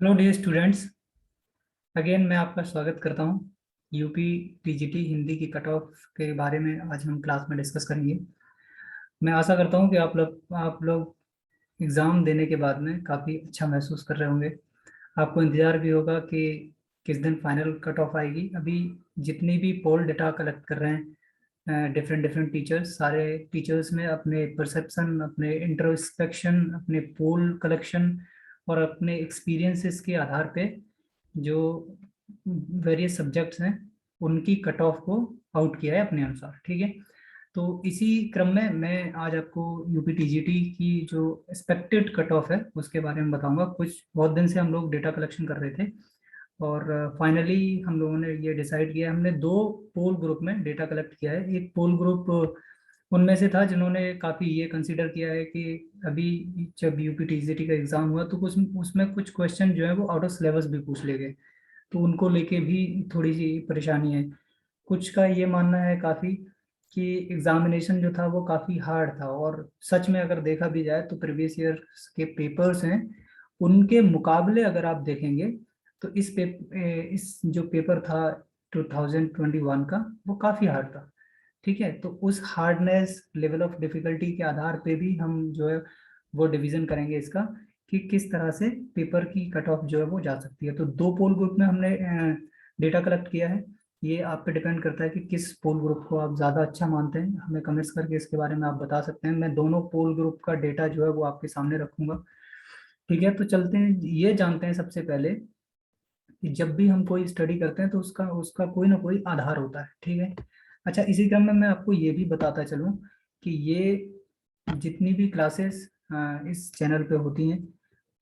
Hello dear students, again मैं आपका स्वागत करता हूं। यूपी टीजीटी हिंदी की कट ऑफ के बारे में आज हम क्लास में डिस्कस करेंगे। मैं आशा करता हूं कि आप लोग एग्ज़ाम देने के बाद में काफ़ी अच्छा महसूस कर रहे होंगे। आपको इंतज़ार भी होगा कि किस दिन फाइनल कट ऑफ आएगी। अभी जितनी भी पोल डेटा कलेक्ट कर रहे हैं डिफरेंट डिफरेंट टीचर्स, सारे टीचर्स में अपने परसेप्शन, अपने इंट्रोस्पेक्शन, अपने पोल कलेक्शन और अपने एक्सपीरियंसेस के आधार पे जो वेरियस सब्जेक्ट्स हैं उनकी कट ऑफ को आउट किया है अपने अनुसार। ठीक है, तो इसी क्रम में मैं आज आपको यूपी टीजीटी की जो एक्सपेक्टेड कट ऑफ है उसके बारे में बताऊंगा। कुछ बहुत दिन से हम लोग डेटा कलेक्शन कर रहे थे और फाइनली हम लोगों ने ये डिसाइड किया। हमने दो पोल ग्रुप में डेटा कलेक्ट किया है। एक पोल ग्रुप उनमें से था जिन्होंने काफ़ी ये कंसीडर किया है कि अभी जब यूपी टीजीटी का एग्ज़ाम हुआ तो कुछ उसमें कुछ क्वेश्चन जो है वो आउट ऑफ सिलेबस भी पूछ ले गए, तो उनको लेके भी थोड़ी सी परेशानी है। कुछ का ये मानना है काफ़ी कि एग्जामिनेशन जो था वो काफ़ी हार्ड था, और सच में अगर देखा भी जाए तो प्रीवियस ईयर के पेपर्स हैं उनके मुकाबले अगर आप देखेंगे तो इस जो पेपर था 2021 का वो काफ़ी हार्ड था। ठीक है, तो उस हार्डनेस लेवल ऑफ डिफिकल्टी के आधार पे भी हम जो है वो डिवीजन करेंगे इसका कि किस तरह से पेपर की कट ऑफ जो है वो जा सकती है। तो दो पोल ग्रुप में हमने डेटा कलेक्ट किया है। ये आप पे डिपेंड करता है कि किस पोल ग्रुप को आप ज़्यादा अच्छा मानते हैं। हमें कमेंट्स करके इसके बारे में आप बता सकते हैं। मैं दोनों पोल ग्रुप का डेटा जो है वो आपके सामने रखूंगा। ठीक है, तो चलते हैं, ये जानते हैं सबसे पहले कि जब भी हम कोई स्टडी करते हैं तो उसका उसका कोई ना कोई आधार होता है। ठीक है, अच्छा, इसी क्रम में मैं आपको ये भी बताता चलूँ कि ये जितनी भी क्लासेस इस चैनल पे होती हैं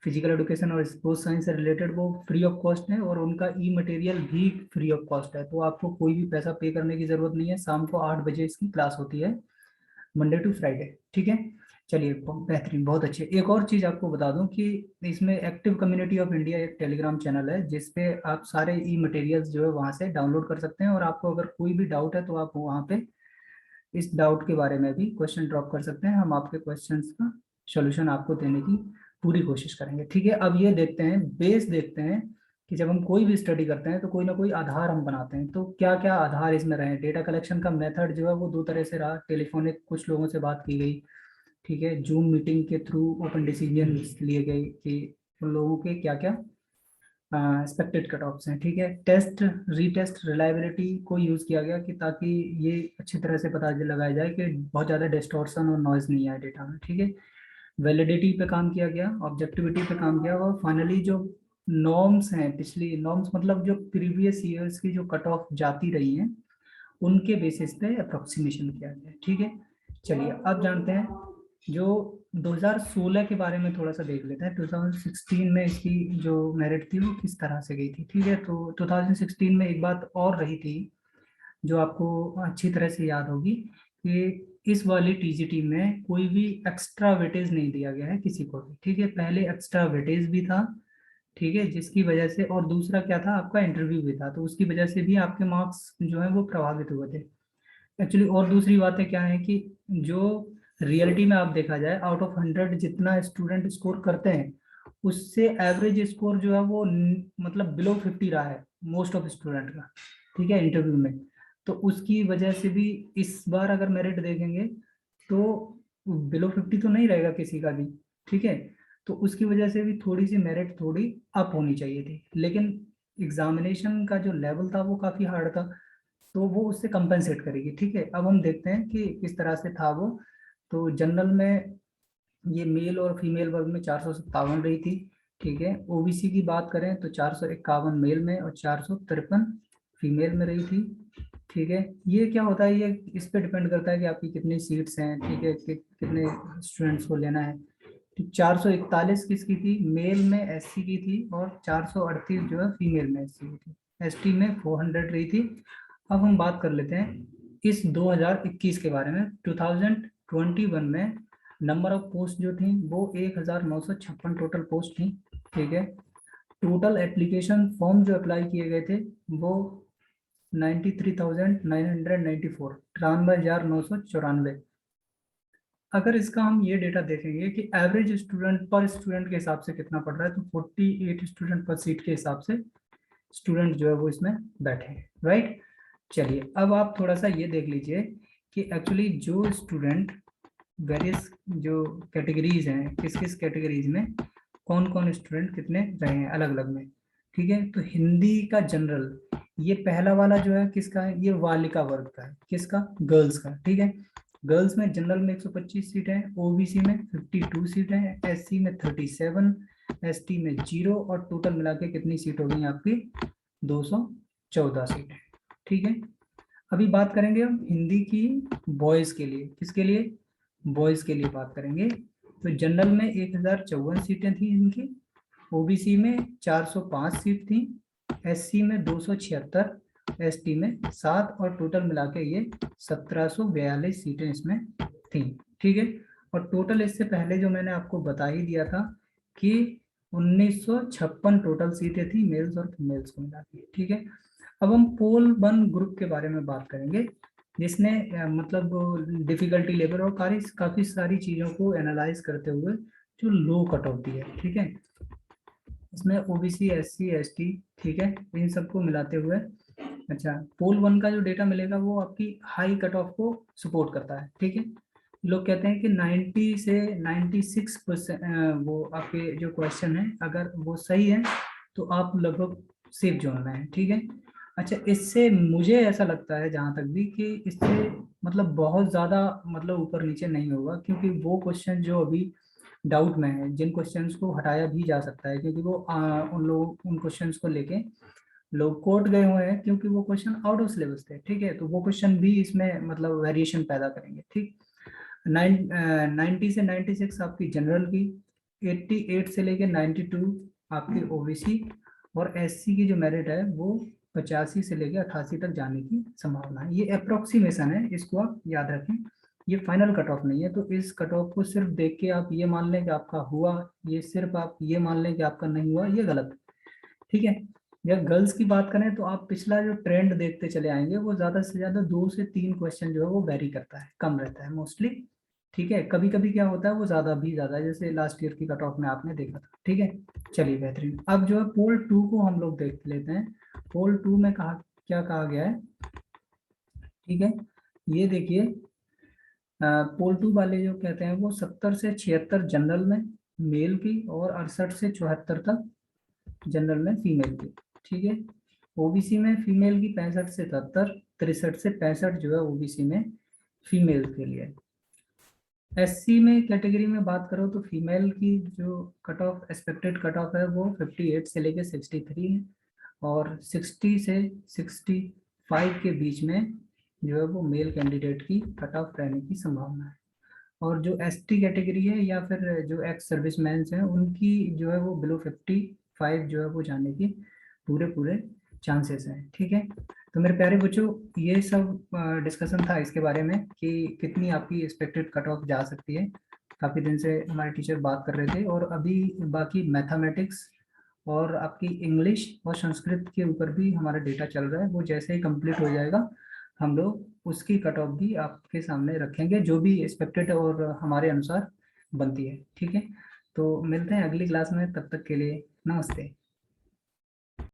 फिजिकल एडुकेशन और स्पोर्ट्स साइंस से रिलेटेड, वो फ्री ऑफ कॉस्ट है और उनका ई मटेरियल भी फ्री ऑफ कॉस्ट है। तो आपको कोई भी पैसा पे करने की जरूरत नहीं है। शाम को 8 बजे इसकी क्लास होती है, मंडे टू फ्राइडे। ठीक है, चलिए, बेहतरीन, बहुत अच्छे। एक और चीज आपको बता दूं कि इसमें एक्टिव कम्युनिटी ऑफ इंडिया एक टेलीग्राम चैनल है जिसपे आप सारे ई मटेरियल्स जो है वहां से डाउनलोड कर सकते हैं, और आपको अगर कोई भी डाउट है तो आप वहाँ पे इस डाउट के बारे में भी क्वेश्चन ड्रॉप कर सकते हैं। हम आपके क्वेश्चंस का सॉल्यूशन आपको देने की पूरी कोशिश करेंगे। ठीक है, अब ये देखते हैं, बेस देखते हैं कि जब हम कोई भी स्टडी करते हैं तो कोई ना कोई आधार हम बनाते हैं। तो क्या क्या आधार इसमें रहे? डेटा कलेक्शन का मेथड जो है वो दो तरह से रहा। टेलीफोनिक, कुछ लोगों से बात की गई। ठीक है, जूम मीटिंग के थ्रू ओपन डिसीजन लिए गए कि उन लोगों के क्या क्या एक्सपेक्टेड कट ऑफ्स हैं। ठीक है, टेस्ट रीटेस्ट रिलायबिलिटी को यूज किया गया कि ताकि ये अच्छी तरह से पता लगाया जाए कि बहुत ज़्यादा डिस्टॉर्शन और नॉइज नहीं आए डेटा में। ठीक है, वैलिडिटी पे काम किया गया, ऑब्जेक्टिविटी पे काम किया, और फाइनली जो नॉर्म्स हैं, पिछली नॉर्म्स मतलब जो प्रीवियस ईयर्स की जो कट ऑफ जाती रही हैं उनके बेसिस पे अप्रोक्सीमेशन किया गया। ठीक है, चलिए अब जानते हैं जो 2016 के बारे में थोड़ा सा देख लेते हैं। 2016 में इसकी जो मेरिट थी वो किस तरह से गई थी। ठीक है, तो 2016 में एक बात और रही थी जो आपको अच्छी तरह से याद होगी कि इस वाली टीजीटी में कोई भी एक्स्ट्रा वेटेज नहीं दिया गया है किसी को भी। ठीक है, पहले एक्स्ट्रा वेटेज भी था। ठीक है, जिसकी वजह से, और दूसरा क्या था, आपका इंटरव्यू भी था, तो उसकी वजह से भी आपके मार्क्स जो है वो प्रभावित हुए थे एक्चुअली। और दूसरी बातें क्या है कि जो रियलिटी में आप देखा जाए, आउट ऑफ 100 जितना स्टूडेंट स्कोर करते हैं उससे एवरेज स्कोर जो है वो मतलब बिलो 50 रहा है मोस्ट ऑफ स्टूडेंट का। ठीक है, इंटरव्यू में, तो उसकी वजह से भी इस बार अगर मेरिट देखेंगे तो बिलो 50 तो नहीं रहेगा किसी का भी। ठीक है, तो उसकी वजह से भी थोड़ी सी मेरिट थोड़ी अप होनी चाहिए थी, लेकिन एग्जामिनेशन का जो लेवल था वो काफी हार्ड था तो वो उससे कंपेंसेट करेगी। ठीक है, अब हम देखते हैं कि किस तरह से था वो। तो जनरल में ये मेल और फीमेल वर्ग में 457 रही थी। ठीक है, ओबीसी की बात करें तो 451 मेल में और 453 फीमेल में रही थी। ठीक है, ये क्या होता है, ये इस पे डिपेंड करता है कि आपकी कितनी सीट्स हैं। ठीक है, कितने स्टूडेंट्स को लेना है। 441 किसकी थी? मेल में एससी की थी, और 438 जो है फीमेल में एससी की थी। एसटी में 400 रही थी। अब हम बात कर लेते हैं इस 2021 के बारे में। 2021 में नंबर ऑफ पोस्ट जो थी वो 1956 टोटल पोस्ट थी। ठीक है, टोटल एप्लीकेशन फॉर्म जो अप्लाई किए गए थे वो 93,994, 93,994। अगर इसका हम ये डेटा देखेंगे कि एवरेज स्टूडेंट पर स्टूडेंट के हिसाब से कितना पढ़ रहा है, तो 48 स्टूडेंट पर सीट के हिसाब से स्टूडेंट जो है वो इसमें बैठे हैं, राइट। चलिए अब आप थोड़ा सा ये देख लीजिए कि एक्चुअली जो स्टूडेंट वेरियस जो कैटेगरीज हैं, किस किस कैटेगरीज में कौन कौन स्टूडेंट कितने रहे हैं अलग अलग में, ठीक है। तो हिंदी का जनरल, ये पहला वाला जो है किसका है, ये बालिका वर्ग का है, किसका, गर्ल्स का, ठीक है। गर्ल्स में जनरल में 125 सीट है, ओबीसी में 52 सीट है, एससी में 37, एसटी में 0, और टोटल मिला के कितनी सीट हो गई आपकी, 214 सीट है, ठीक है। अभी बात करेंगे हम हिंदी की बॉयज के लिए, किसके लिए, बॉयज के लिए बात करेंगे। तो जनरल में 1054 सीटें थी इनकी, ओबीसी में 405 सीट थी, एससी में 276, एसटी में 7, और टोटल मिला के ये 1742 सीटें इसमें थी, ठीक है। और टोटल इससे पहले जो मैंने आपको बता ही दिया था कि 1956 टोटल सीटें थी मेल्स और फीमेल्स को मिला के, ठीक है। अब हम पोल 1 ग्रुप के बारे में बात करेंगे, जिसने मतलब डिफिकल्टी लेवल और काफी सारी चीजों को एनालाइज करते हुए जो लो कट ऑफ दी है, ठीक है। इसमें ओबीसी, एससी, एसटी, ठीक है, इन सबको मिलाते हुए, अच्छा, पोल 1 का जो डेटा मिलेगा वो आपकी हाई कट ऑफ को सपोर्ट करता है, ठीक है। लोग कहते हैं कि 90 से 96% वो आपके जो क्वेश्चन है अगर वो सही है तो आप लगभग सेफ जोन में है, ठीक है। अच्छा, इससे मुझे ऐसा लगता है जहां तक भी कि इससे मतलब बहुत ज्यादा मतलब ऊपर नीचे नहीं होगा, क्योंकि वो क्वेश्चन जो अभी डाउट में है, जिन क्वेश्चंस को हटाया भी जा सकता है, क्योंकि वो उन लोग उन क्वेश्चंस को लेके लोग कोर्ट गए हुए हैं, क्योंकि वो क्वेश्चन आउट ऑफ सिलेबस थे, ठीक है। तो वो क्वेश्चन भी इसमें मतलब वेरिएशन पैदा करेंगे, ठीक। 90 से 96 आपकी जनरल की, 88 से लेके 92 आपकी ओबीसी, और एससी की जो मेरिट है वो 85 से लेके 88 तक जाने की संभावना है। ये अप्रोक्सीमेशन है, इसको आप याद रखें, ये फाइनल कट ऑफ नहीं है। तो इस कट ऑफ को सिर्फ देख के आप ये मान लें कि आपका हुआ, ये सिर्फ आप ये मान लें कि आपका नहीं हुआ, ये गलत है, ठीक है। जब गर्ल्स की बात करें तो आप पिछला जो ट्रेंड देखते चले आएंगे, वो ज्यादा से ज्यादा 2 से 3 क्वेश्चन जो है वो वेरी करता है, कम रहता है मोस्टली, ठीक है। कभी कभी क्या होता है वो ज्यादा भी ज्यादा है, जैसे लास्ट ईयर की कट ऑफ में आपने देखा था, ठीक है। चलिए बेहतरीन, अब जो है पोल 2 को हम लोग देख लेते हैं। पोल 2 में कहा क्या कहा गया है, ठीक है। ये देखिए, पोल 2 वाले जो कहते हैं वो 70 से 76 जनरल में मेल की, और 68 से 74 तक जनरल में फीमेल की, ठीक है। ओबीसी में फीमेल की 65 से 73, 63 से 65 जो है ओबीसी में फीमेल के लिए। एससी में कैटेगरी में बात करो तो फीमेल की जो cut off expected cut off है वो 58 से लेके 63 है, और 60 से 65 के बीच में जो है वो मेल कैंडिडेट की कट ऑफ रहने की संभावना है। और जो एसटी कैटेगरी है या फिर जो एक्स सर्विसमैन हैं, उनकी जो है वो बिलो 55 जो है वो जाने की पूरे पूरे चांसेस हैं, ठीक है। तो मेरे प्यारे बच्चों, ये सब डिस्कशन था इसके बारे में कि कितनी आपकी एक्सपेक्टेड कट ऑफ जा सकती है। काफ़ी दिन से हमारे टीचर बात कर रहे थे, और अभी बाकी मैथमेटिक्स और आपकी इंग्लिश और संस्कृत के ऊपर भी हमारा डेटा चल रहा है। वो जैसे ही कंप्लीट हो जाएगा हम लोग उसकी कट ऑफ भी आपके सामने रखेंगे, जो भी एक्सपेक्टेड और हमारे अनुसार बनती है, ठीक है। तो मिलते हैं अगली क्लास में, तब तक के लिए नमस्ते।